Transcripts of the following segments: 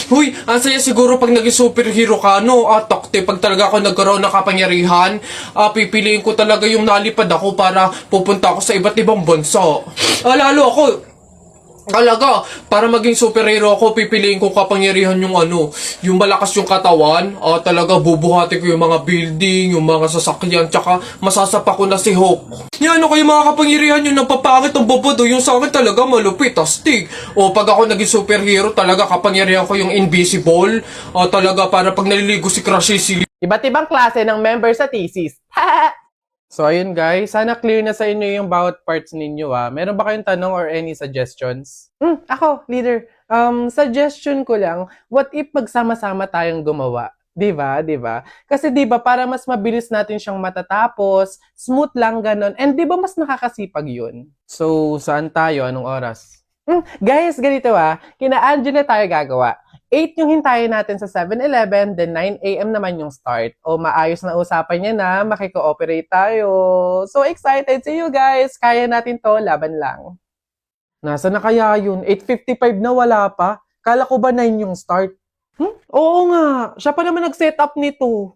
Huy, ang saya siguro pag naging superhero ka, no? Takte, pag talaga ako nagkaroon ng kapangyarihan, pipiliin ko talaga yung nalipad ako para pupunta ako sa iba't ibang bansa. Lalo ako, talaga, para maging superhero ako, pipiliin ko kapangyarihan yung yung malakas yung katawan, talaga bubuhati ko yung mga building, yung mga sasakyan, tsaka masasapa ko na si Hulk. Yan, kayo mga kapangyarihan yung napapangit ang babado, yung sa akin talaga malupit, astig. Pag ako naging superhero, talaga kapangyarihan ko yung invisible, talaga para pag naliligo si Crush si Iba't ibang klase ng member sa thesis. So, ayun guys. Sana clear na sa inyo yung bawat parts ninyo Meron ba kayong tanong or any suggestions? Ako, leader. Suggestion ko lang, what if magsama-sama tayong gumawa? Diba? Diba? Kasi diba, para mas mabilis natin siyang matatapos, smooth lang ganon, and diba mas nakakasipag yun? So, saan tayo? Anong oras? Guys, ganito kina Angela tayo gagawa. 8 yung hintayin natin sa 7-Eleven, then 9 a.m. naman yung start. Maayos na usapan niya na, makikooperate tayo. So excited! See you guys! Kaya natin to, laban lang. Nasa na kaya yun? 8:55 na wala pa? Kala ko ba 9 yung start? Oo nga, siya pa naman nag-set up nito.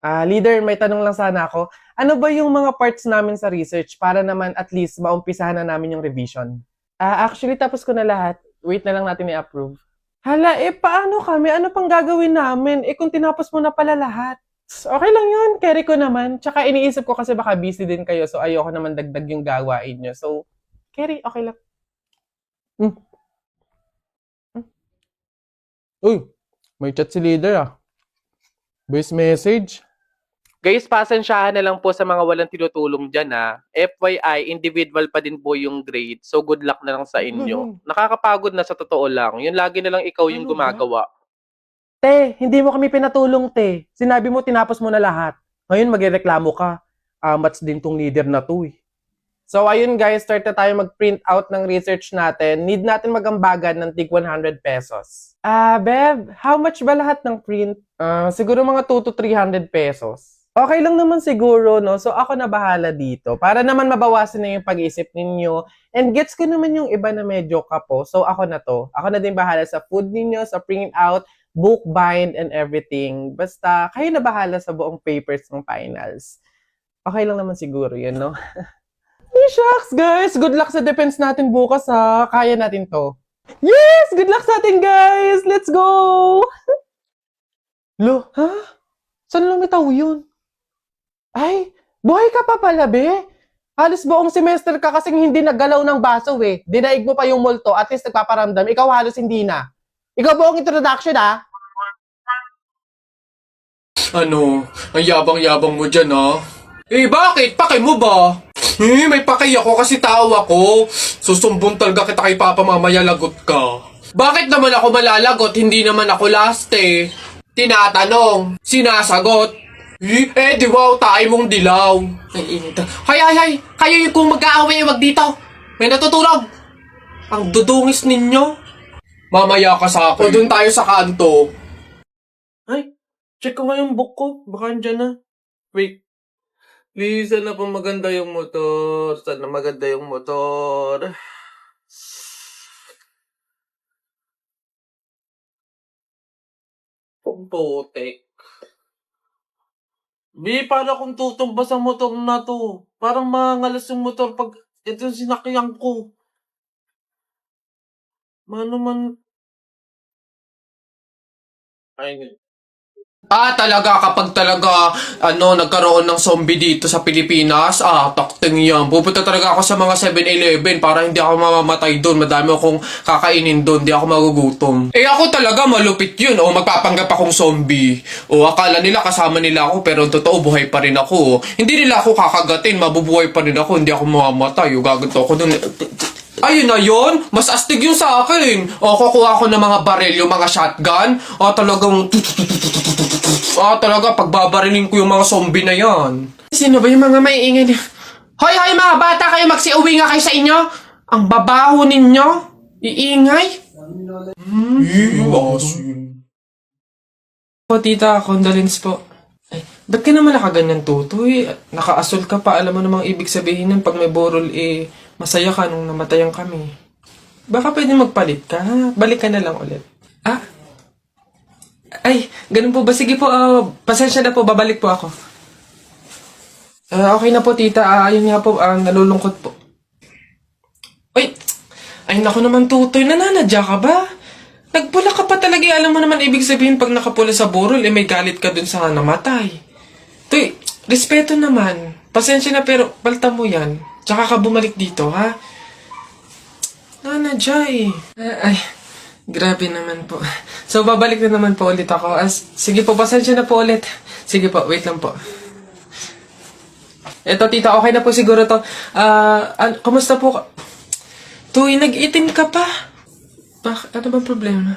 Leader, may tanong lang sana ako. Ano ba yung mga parts namin sa research para naman at least maumpisahan na namin yung revision? Actually, tapos ko na lahat. Wait na lang natin i-approve. Hala, paano kami? Ano pang gagawin namin? Kung tinapos mo na pala lahat. Okay lang yun, carry ko naman. Tsaka iniisip ko kasi baka busy din kayo, so ayoko naman dagdag yung gawain nyo. So, carry, okay lang. Uy, may chat si leader Voice message. Guys, pasensyahan na lang po sa mga walang tinutulong dyan FYI, individual pa din po yung grade. So, good luck na lang sa inyo. Nakakapagod na sa totoo lang. Yun lagi na lang ikaw yung gumagawa. Te, hindi mo kami pinatulong, te. Sinabi mo, tinapos mo na lahat. Ngayon, magreklamo ka. Amats din tong leader na to So, ayun guys, start na tayo mag-print out ng research natin. Need natin magambagan ng tig 100 pesos. Bev, how much ba lahat ng print? Siguro mga 2 to 300 pesos. Okay lang naman siguro, no? So, ako na bahala dito. Para naman mabawasan na yung pag-iisip ninyo. And gets ko naman yung iba na medyo kapo. So, ako na to. Ako na din bahala sa food ninyo, sa print out, book bind, and everything. Basta, kayo na bahala sa buong papers ng finals. Okay lang naman siguro yun, no? Shucks, guys! Good luck sa defense natin bukas, Kaya natin to. Yes! Good luck sa atin, guys! Let's go! Lo, Saan lumitaw yun? Ay, buhay ka pa pala, be. Halos buong semester ka kasing hindi naggalaw ng baso, Dinaig mo pa yung multo, at least nagpaparamdam. Ikaw halos hindi na. Ikaw buong introduction, Ang yabang-yabang mo dyan, bakit? Pake mo ba? May pake ako kasi tao ako. Susumbong talaga kita kay Papa mamaya, lagot ka. Bakit naman ako malalagot? Hindi naman ako last, Tinatanong, sinasagot. Di wow, tayo mong dilaw. Hay, kayo yung kung mag-aaway, wag dito. May natutulog. Ang dudungis ninyo. Mamaya ka sa akin. O dun tayo sa kanto. Ay, check ko nga yung book ko. Baka andyan na. Wait. Please, sana po maganda yung motor. Sana maganda yung motor. Pumputik. Paano kung tutumba sa motor na to? Parang mangalas yung motor pag ito yung sinakyan ko. Mano man... Ay, talaga kapag talaga nagkaroon ng zombie dito sa Pilipinas, takting yan. Pupunta talaga ako sa mga 7-Eleven para hindi ako mamamatay doon. Madami akong kakainin doon, hindi ako magugutom. Ako talaga malupit yun. Magpapanggap akong zombie. Akala nila kasama nila ako pero totoo buhay pa rin ako. Hindi nila ako kakagatin, mabubuhay pa rin ako, hindi ako mamamatay. Gaganto ako doon. Ayun na yun, mas astig yung sa akin. Kukuha ako ng mga baril, yung mga shotgun. Talaga, pagbabarilin ko yung mga zombie na yan. Sino ba yung mga maiingay niya? Hoy, mga bata kayo, magsiuwi nga kayo sa inyo. Ang babaho ninyo. Iingay. Tita, condolence po. Ba't ka naman nakaganyan, Tutoy? Nakaasol ka pa, alam mo namang ibig sabihin nun pag may borol masaya ka nung namatayan kami. Baka pwede magpalit ka, ha? Balik ka na lang ulit. Ah? Ay, ganun po ba? Sige po, pasensya na po, babalik po ako. Okay na po, tita. Ayun nga po, nalulungkot po. Wait! Ay, naku naman, tutoy. Nananadya ka ba? Nagpula ka pa talaga. Alam mo naman ibig sabihin pag nakapula sa burol, may galit ka dun sa namatay. Tuy, respeto naman. Pasensya na pero palta mo yan. Tsaka ka bumalik dito, ha? Nanadya eh. Ay, grabe naman po. So, babalik na naman po ulit ako. Sige po, pasensya na po ulit. Sige po, wait lang po. Eto, tita, okay na po siguro to. Kumusta po ka? Tuy, nag-itim ka pa. Ano bang problema?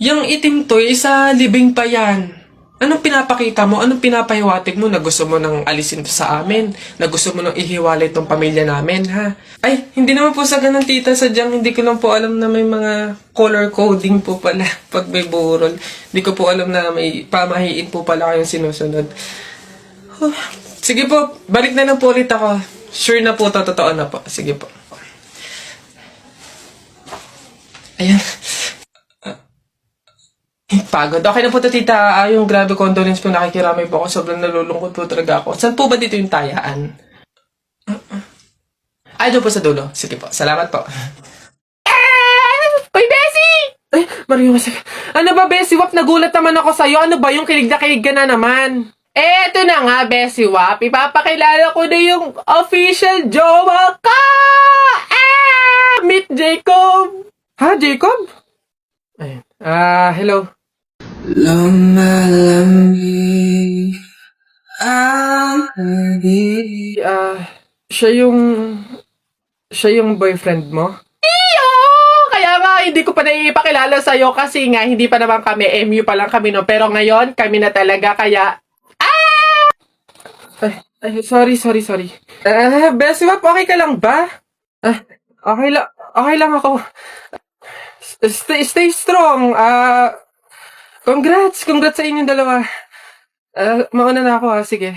Yung itim to, isa libing pa yan. Anong pinapakita mo? Anong pinapahiwatig mo na gusto mo nang alisin to sa amin? Na gusto mo nang ihiwalay tong pamilya namin, ha? Ay, hindi naman po sa ganun, tita. Sadyang hindi ko lang po alam na may mga color coding po pala pag may burol. Hindi ko po alam na may pamahiin po pala kayong sinusunod. Sige po, balik na lang po ulit ako. Sure na po, totoo na po. Sige po. Ayan. Pagod. Okay na po to, tita. Yung grabe condolence po, nakikiramay po ako. Sobrang nalulungkot po talaga ako. Saan po ba dito yung tayaan? Ay, doon po sa dulo. Sige po. Salamat po. Uy, Bessie! Ay, Mario, Ano ba, Bessie Wap? Nagulat naman ako sa'yo. Ano ba yung kilig na kilig ka na naman? Eto na nga, Bessie Wap. Ipapakilala ko na yung official jowa ka! Meet Jacob! Ha, Jacob? Ayun. Hello. Lumalamig ang hangin. Siya yung boyfriend mo? Iyo! Kaya nga, hindi ko pa naipakilala sa'yo kasi nga, hindi pa naman kami, MU pa lang kami, no? Pero ngayon, kami na talaga, kaya... Ay, sorry. Bessie Wap, okay ka lang ba? Okay lang ako. Stay strong. Congrats sa inyong dalawa. Mauna na ako, ha. Sige.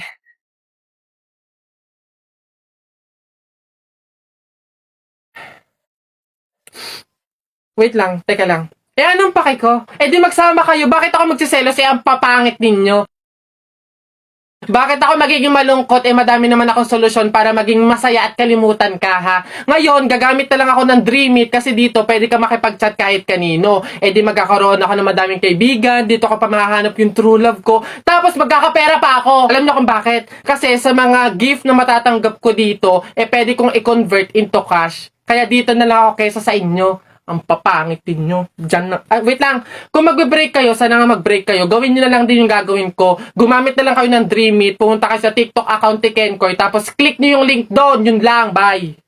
Wait lang, teka lang. Anong paki ko? Di magsama kayo. Bakit ako magsiselos? Ang papangit ninyo. Bakit ako magiging malungkot? Madami naman akong solusyon para maging masaya at kalimutan ka, ha? Ngayon, gagamit na lang ako ng Dream It kasi dito pwede ka makipag-chat kahit kanino. Di magkakaroon ako ng madaming kaibigan, dito ko pa mahahanap yung true love ko, tapos magkakapera pa ako. Alam niyo kung bakit? Kasi sa mga gift na matatanggap ko dito, pwede kong i-convert into cash. Kaya dito na lang ako kaysa sa inyo. Ang papangit din nyo. Diyan na. Wait lang. Kung mag-break kayo, sana nga mag-break kayo. Gawin nyo na lang din yung gagawin ko. Gumamit na lang kayo ng Dream It. Pumunta kayo sa TikTok account ni Kenkoy. Tapos click nyo yung link doon. Yun lang. Bye.